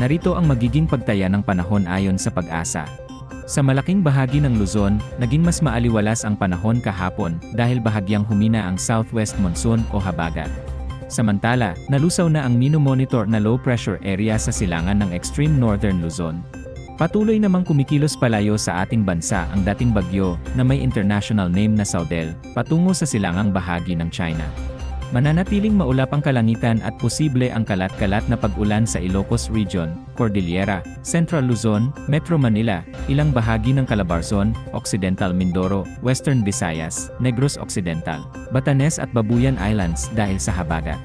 Narito ang magiging pagtaya ng panahon ayon sa Pag-asa. Sa malaking bahagi ng Luzon, naging mas maaliwalas ang panahon kahapon dahil bahagyang humina ang southwest monsoon o habagat. Samantala, nalusaw na ang mino-monitor na low pressure area sa silangan ng extreme northern Luzon. Patuloy namang kumikilos palayo sa ating bansa ang dating bagyo na may international name na Saudel, patungo sa silangang bahagi ng China. Mananatiling maulap ang kalangitan at posible ang kalat-kalat na pag-ulan sa Ilocos Region, Cordillera, Central Luzon, Metro Manila, ilang bahagi ng Calabarzon, Occidental Mindoro, Western Visayas, Negros Occidental, Batanes at Babuyan Islands dahil sa habagat.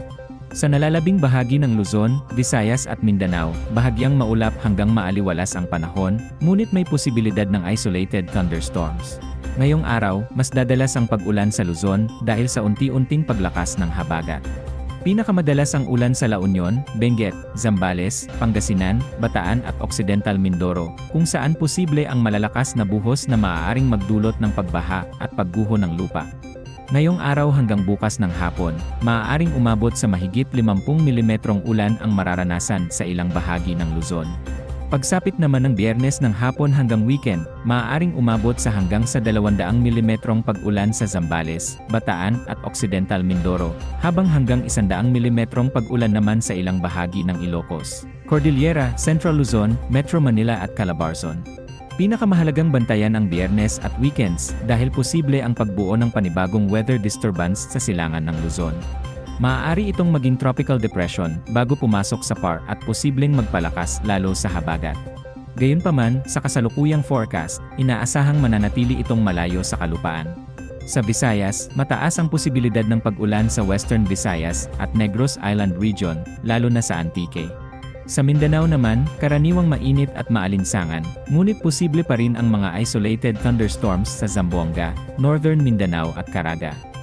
Sa nalalabing bahagi ng Luzon, Visayas at Mindanao, bahagyang maulap hanggang maaliwalas ang panahon, ngunit may posibilidad ng isolated thunderstorms. Ngayong araw, mas dadalas ang pag-ulan sa Luzon dahil sa unti-unting paglakas ng habagat. Pinakamadalas ang ulan sa La Union, Benguet, Zambales, Pangasinan, Bataan at Occidental Mindoro, kung saan posible ang malalakas na buhos na maaaring magdulot ng pagbaha at pagguho ng lupa. Ngayong araw hanggang bukas ng hapon, maaaring umabot sa mahigit 50 mm ulan ang mararanasan sa ilang bahagi ng Luzon. Pagsapit naman ng Biyernes ng hapon hanggang weekend, maaaring umabot sa hanggang sa 200 mm pag-ulan sa Zambales, Bataan at Occidental Mindoro, habang hanggang 100 mm pag-ulan naman sa ilang bahagi ng Ilocos, Cordillera, Central Luzon, Metro Manila at Calabarzon. Pinakamahalagang bantayan ang Biyernes at weekends dahil posible ang pagbuo ng panibagong weather disturbance sa silangan ng Luzon. Maaari itong maging tropical depression bago pumasok sa PAR at posibleng magpalakas lalo sa habagat. Gayunpaman, sa kasalukuyang forecast, inaasahang mananatili itong malayo sa kalupaan. Sa Visayas, mataas ang posibilidad ng pag-ulan sa Western Visayas at Negros Island Region, lalo na sa Antique. Sa Mindanao naman, karaniwang mainit at maalinsangan, ngunit posible pa rin ang mga isolated thunderstorms sa Zamboanga, Northern Mindanao at Caraga.